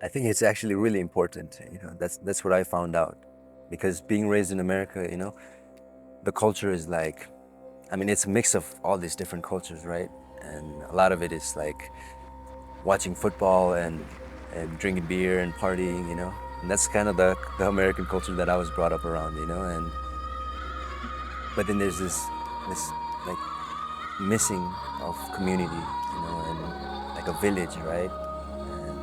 I think it's actually really important. That's what I found out, because being raised in America, the culture is like, I mean, it's a mix of all these different cultures, right? And a lot of it is like watching football and drinking beer and partying, and that's kind of the American culture that I was brought up around, and but then there's this like missing of community, and like a village, right? And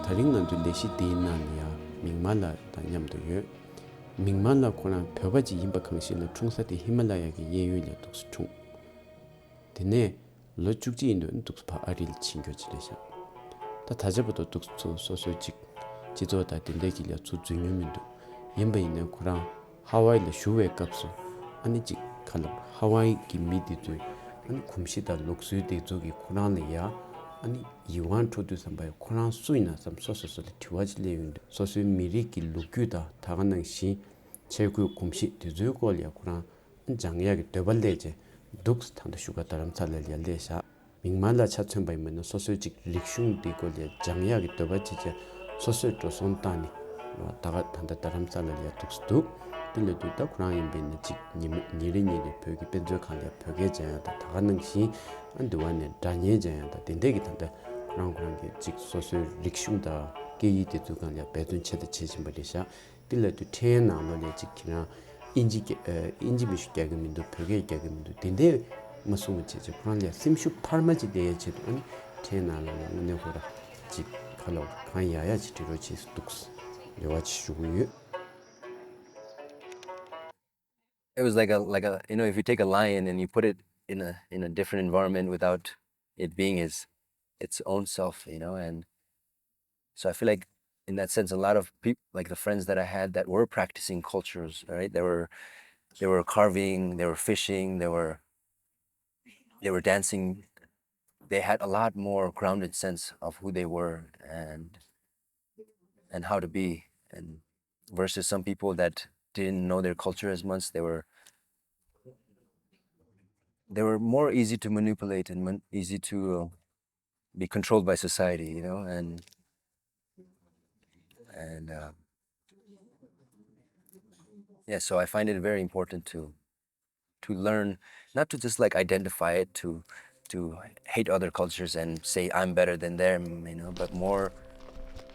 다링난도 내시 대인난이야 밍말라 단냠도요 밍말라 코나 벼바지 임박항시는 충사대 히말라야게 예유냐 독수충 데네 러죽지인도 독수파 아릴 친교지래샤 다 다자부터 독수 소소직 지도다 딘데기려 주주유민도 임베이네 코랑 하와이의 슈웨 값수 아니직 칼로 하와이 김미디도 아니 kum시다 록수이데 저기 코란이야 아니 이완 초도 삼바요 코란 수이나 삼 소소소 티와질레윤데 소소 미리기 룩규다 다가능시 제구 kum시 되저고리아 코란 장이야기 되발레제 독스 탄도 슈가 다람살레 ял레샤 밍만라 차천바이면 소소직 릭슝 디고리아 장이야기 되바치제 소소토 손타니 다가 탄다 다람살레 독스도 들려도다 쿠라인빈 직 니리니리 벽이 벤저 칸에 벽에 자야다 다가능시 안도안에 다니에 자야다 딘데기 탄다 그런 직 소소 릭슝다 게이데 두간야 배둔체데 체진버리샤 들려도 테나노네 직키나 인지미식 개그민도 벽에 개그민도 딘데 무슨 체제 그런데 심슈 팔마지 대체도 아니 테나노네 내고라 직 칼로 칸야야 지티로 치스 뚝스 여와치 주고요 it was like a if you take a lion and you put it in a different environment without it being its own self, and so I feel like in that sense a lot of people, like the friends that I had that were practicing cultures, right? They were carving, they were fishing, they were dancing. They had a lot more grounded sense of who they were and how to be, and versus some people that didn't know their culture as much. They were more easy to manipulate and easy to be controlled by society, and yeah. So I find it very important to learn, not to just like identify it, to hate other cultures and say I'm better than them, but more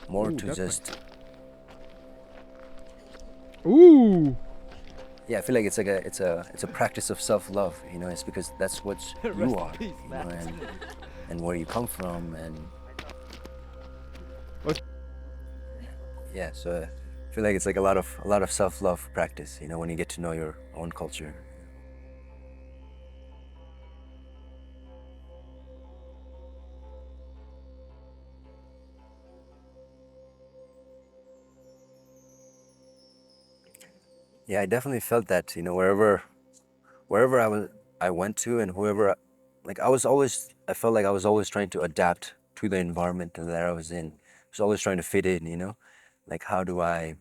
to just yeah. I feel like it's a practice of self-love, it's because that's what you are, and where you come from, and yeah. So I feel like it's like a lot of self-love practice, when you get to know your own culture. Yeah, I definitely felt that, wherever I went to, and whoever, like I felt like I was always trying to adapt to the environment that I was in. I was always trying to fit in, like how do I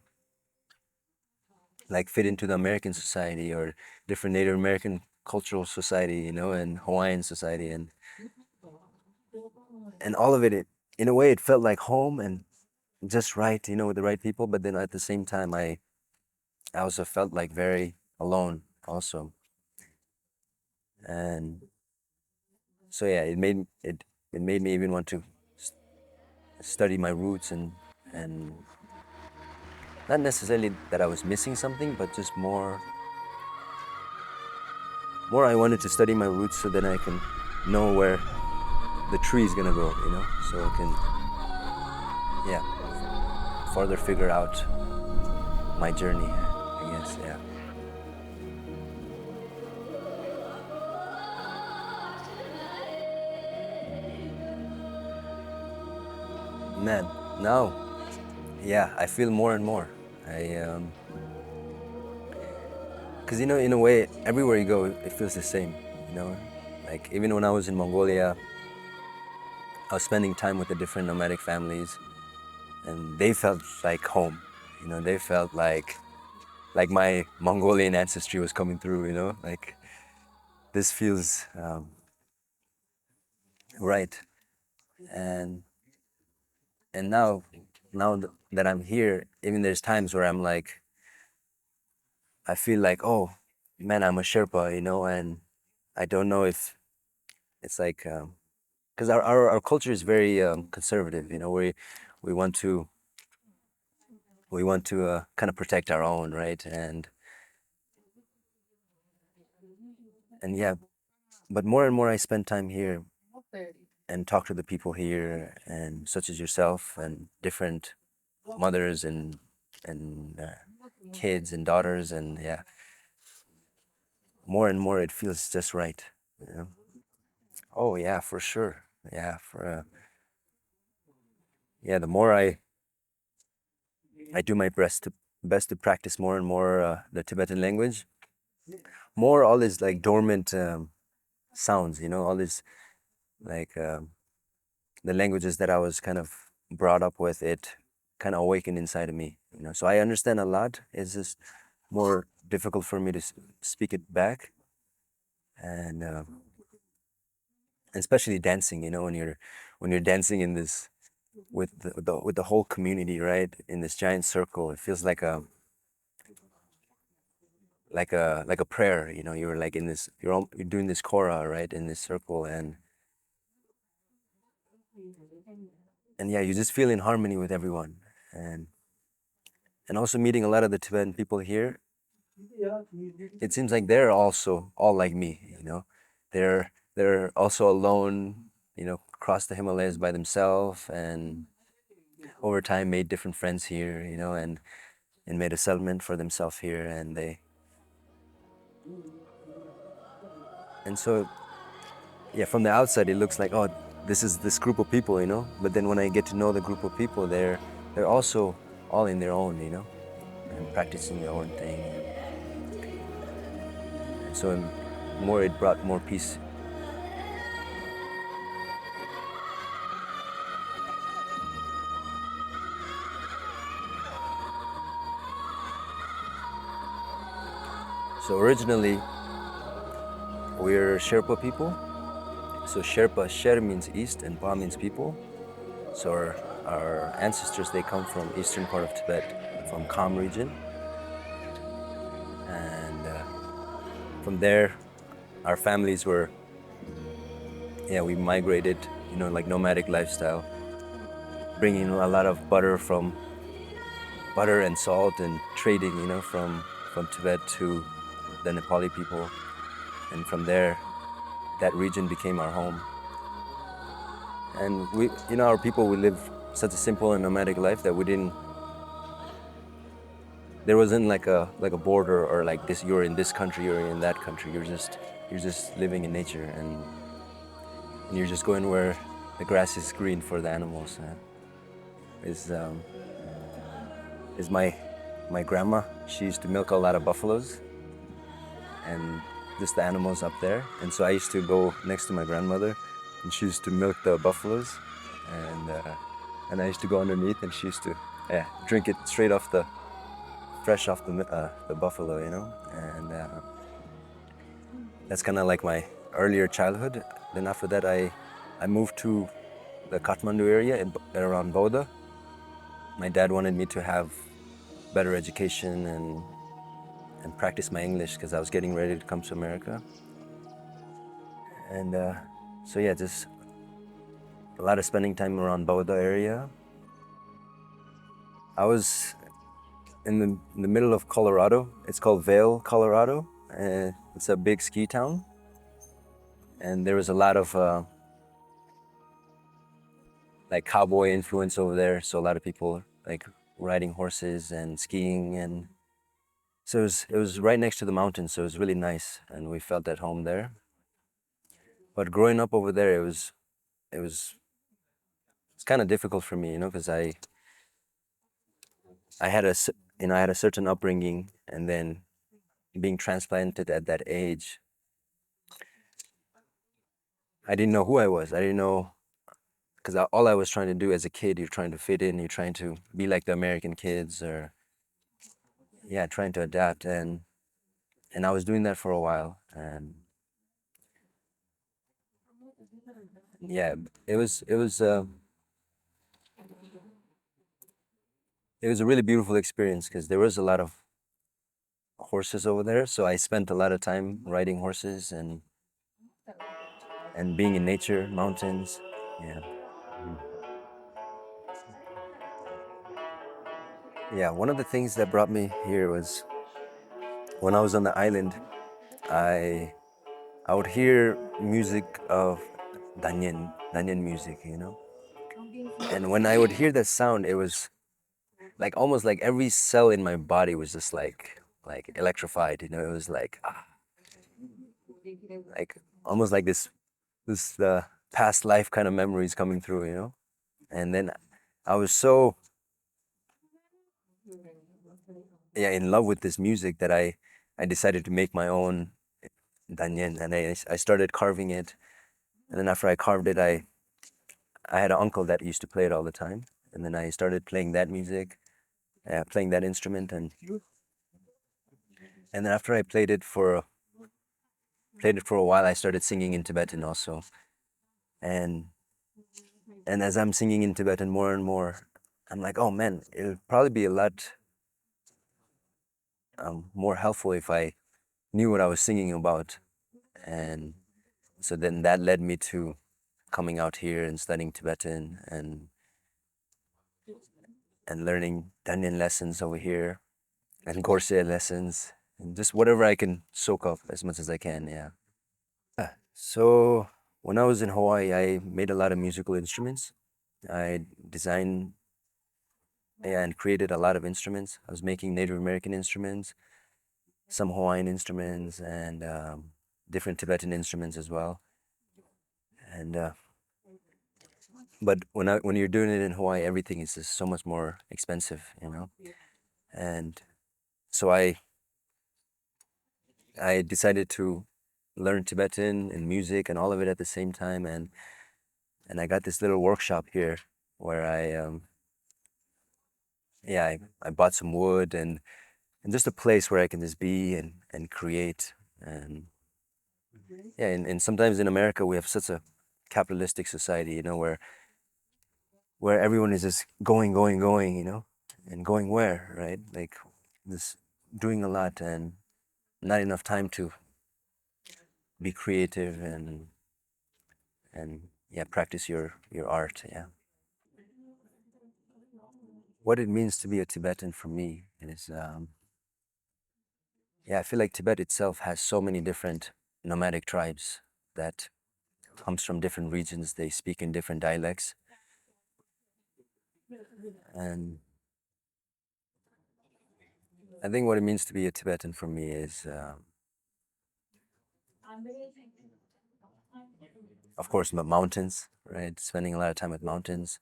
like fit into the American society or different Native American cultural society, and Hawaiian society, and all of it, in a way it felt like home and just right, with the right people, but then at the same time I also felt like very alone also. And so yeah, it made me even want to study my roots, and not necessarily that I was missing something, but just more I wanted to study my roots so that I can know where the tree is gonna go, so I can, yeah, further figure out my journey, I guess. Yeah. Man, now, yeah, I feel more and more. Because in a way, everywhere you go, it feels the same. Like even when I was in Mongolia, I was spending time with the different nomadic families, and they felt like home. They felt like my Mongolian ancestry was coming through, like this feels right. And now that I'm here, even there's times where I'm like, I feel like, oh man, I'm a Sherpa, and I don't know if it's like, because our culture is very conservative, we want to kind of protect our own, right? And yeah, but more and more I spend time here and talk to the people here, and such as yourself and different mothers and kids and daughters, and yeah, more and more it feels just right. Oh yeah, for sure. Yeah, yeah, the more I do my best to practice more and more the Tibetan language, more all these like dormant sounds, all these like the languages that I was kind of brought up with, it kind of awakened inside of me, so I understand a lot. It's just more difficult for me to speak it back. And especially dancing, when you're dancing in this with the whole community, right, in this giant circle, it feels like a prayer. You're like in this, you're doing this kora, right, in this circle. And yeah, you just feel in harmony with everyone. And also meeting a lot of the Tibetan people here, it seems like they're also all like me. They're also alone, across the Himalayas by themselves, and over time made different friends here, and made a settlement for themselves here. And so yeah, from the outside it looks like, oh, this is this group of people, but then when I get to know the group of people, they're also all in their own, and practicing their own thing. And so more, it brought more peace. So originally we're Sherpa people. So Sherpa, Sher means east and Pa means people. So our ancestors, they come from eastern part of Tibet, from Kham region. And from there, our families were, yeah, we migrated, like nomadic lifestyle, bringing a lot of butter and salt and trading, from Tibet to the Nepali people. And from there, that region became our home. And we, our people, we live such a simple and nomadic life that there wasn't like a border, or like this, you're in this country, you're in that country. You're just living in nature, and you're just going where the grass is green for the animals. Is is my grandma. She used to milk a lot of buffaloes and just the animals up there. And so I used to go next to my grandmother, and she used to milk the buffaloes, and I used to go underneath, and she used to drink it straight off fresh off the buffalo, and that's kind of like my earlier childhood. Then after that, I moved to the Kathmandu area around Bodha. My dad wanted me to have better education and practice my English, because I was getting ready to come to America. And so yeah, just a lot of spending time around Bodha area. I was in the middle of Colorado. It's called Vail, Colorado. It's a big ski town, and there was a lot of like cowboy influence over there. So a lot of people like riding horses and skiing, and so it was right next to the mountains. So it was really nice, and we felt at home there. But growing up over there, it's kind of difficult for me, because I had I had a certain upbringing, and then being transplanted at that age, I didn't know who I was. I didn't know, because all I was trying to do as a kid, you're trying to fit in, you're trying to be like the American kids, or yeah, trying to adapt, and I was doing that for a while, and yeah, it was it was uh, it was a really beautiful experience because there was a lot of horses over there, so I spent a lot of time riding horses and being in nature, mountains. Yeah, yeah. One of the things that brought me here was when I was on the island. I I would hear music of Danyan music, you know. And when I would hear that sound, it was like almost like every cell in my body was just like electrified, you know. It was like almost like this past life kind of memories coming through, you know. And then I was so yeah in love with this music that I decided to make my own danyen, and I started carving it. And then after I carved it, I had an uncle that used to play it all the time, and then I started playing that music, playing that instrument, and then after I played it for a while, I started singing in Tibetan also, and as I'm singing in Tibetan more and more, I'm like, oh man, it'll probably be a lot more helpful if I knew what I was singing about, and so then that led me to coming out here and studying Tibetan and learning Danyan lessons over here and Gorse lessons and just whatever I can soak up as much as I can. Yeah. So when I was in Hawaii, I made a lot of musical instruments. I designed, yeah, and created a lot of instruments. I was making Native American instruments, some Hawaiian instruments, and different Tibetan instruments as well. And but when you're doing it in Hawaii, everything is just so much more expensive, you know. And so I decided to learn Tibetan and music and all of it at the same time, and I got this little workshop here where I bought some wood and just a place where I can just be and create. And yeah, and sometimes in America we have such a capitalistic society, you know, where everyone is just going, you know, and going where, right? Like just doing a lot and not enough time to be creative and yeah, practice your art. Yeah. What it means to be a Tibetan for me is yeah, I feel like Tibet itself has so many different nomadic tribes that comes from different regions. They speak in different dialects, and I think what it means to be a Tibetan for me is, of course, mountains, right? Spending a lot of time with mountains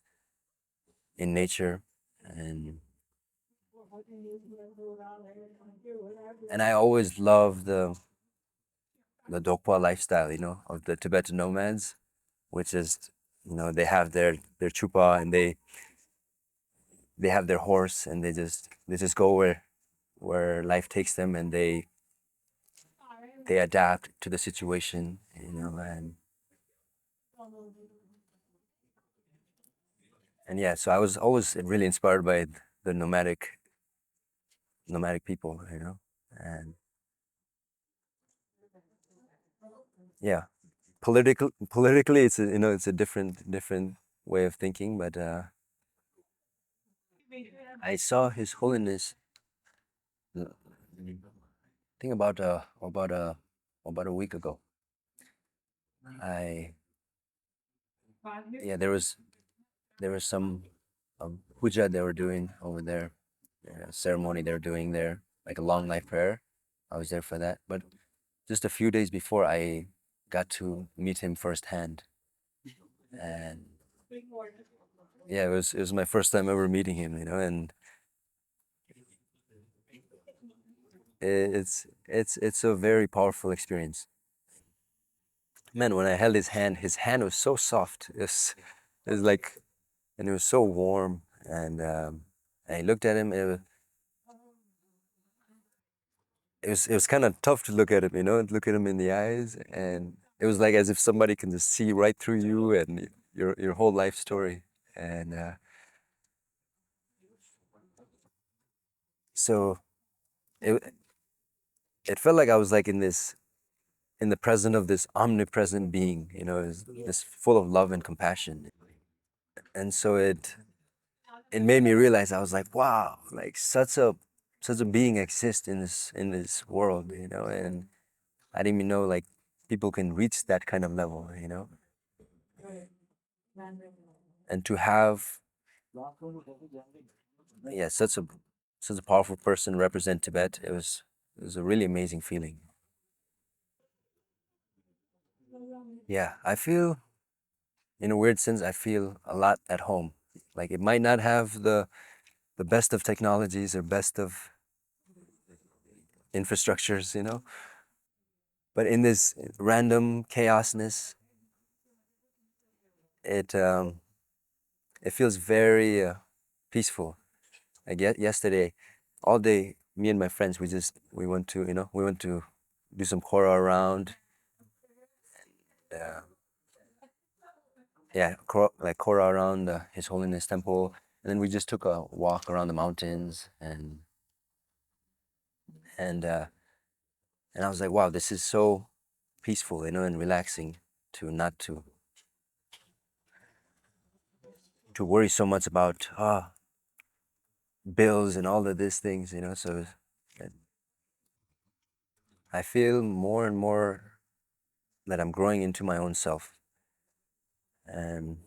in nature, and I always love the Dokpa lifestyle, you know, of the Tibetan nomads, which is, you know, they have their chupa and they have their horse and they just go where life takes them, and they adapt to the situation, you know, and yeah, so I was always really inspired by the nomadic people, you know, and yeah, politically it's a, you know, it's a different way of thinking, but I saw His Holiness, I think about a week ago. I Yeah, there was some puja they were doing over there, ceremony they were doing there, like a long night prayer. I was there for that, but just a few days before, I got to meet him firsthand, and yeah, it was my first time ever meeting him, you know, and it's a very powerful experience. Man, when I held his hand was so soft. It was like, and it was so warm, and I looked at him. it was kind of tough to look at him, look at him in the eyes, and it was like as if somebody can just see right through you and your whole life story. And so it it felt like I was like in the presence of this omnipresent being, this full of love and compassion. And so it made me realize, I was like, wow, like such a being exists in this world, and I didn't even know like people can reach that kind of level. And to have, yeah, such a powerful person represent Tibet, it was a really amazing feeling. Yeah, I feel, in a weird sense, I feel a lot at home. Like it might not have the best of technologies or best of infrastructures, but in this random chaosness, it feels very peaceful. Like yesterday, all day, me and my friends, we went to do some kora around, uh, yeah, like kora around His Holiness Temple, and then we just took a walk around the mountains, and uh, and I was like, wow, this is so peaceful, and relaxing to not to worry so much about bills and all of these things. So uh, I feel more and more that I'm growing into my own self, and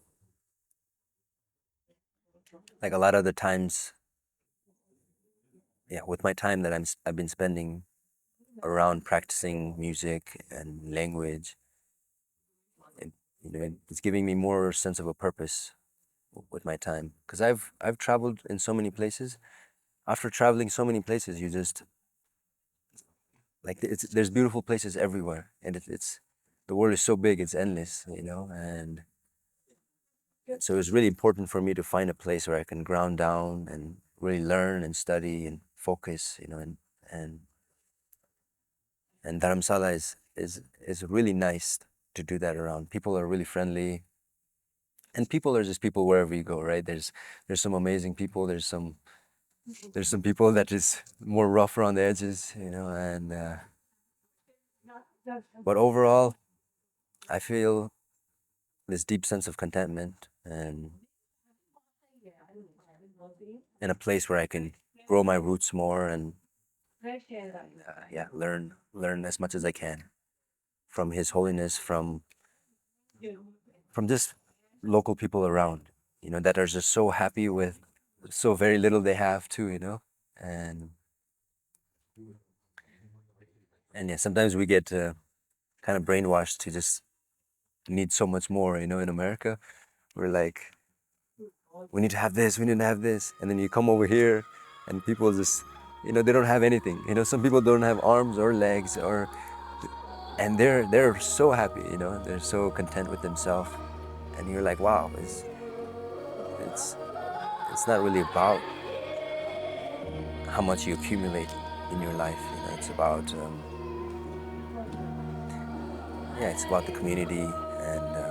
like a lot of the times, yeah, with my time that I've been spending around practicing music and language, it, it's giving me more sense of a purpose with my time, because I've traveled in so many places. After traveling so many places, you just like there's beautiful places everywhere, and it's the world is so big, it's endless. And so it's really important for me to find a place where I can ground down and really learn and study and focus. And and Dharamsala is really nice to do that around. People are really friendly, and people are just people wherever you go, right? There's some amazing people. There's some people that is more rough around the edges. And but overall, I feel this deep sense of contentment and in a place where I can grow my roots more and yeah, learn as much as I can from His Holiness, from just local people around, that are just so happy with so very little they have too. And yeah, sometimes we get kind of brainwashed to just need so much more. In America, we're like, we need to have this, we need to have this, and then you come over here, and people just, they don't have anything. Some people don't have arms or legs, and they're so happy. They're so content with themselves, and you're like, wow, it's it's not really about how much you accumulate in your life. It's about yeah, it's about the community, and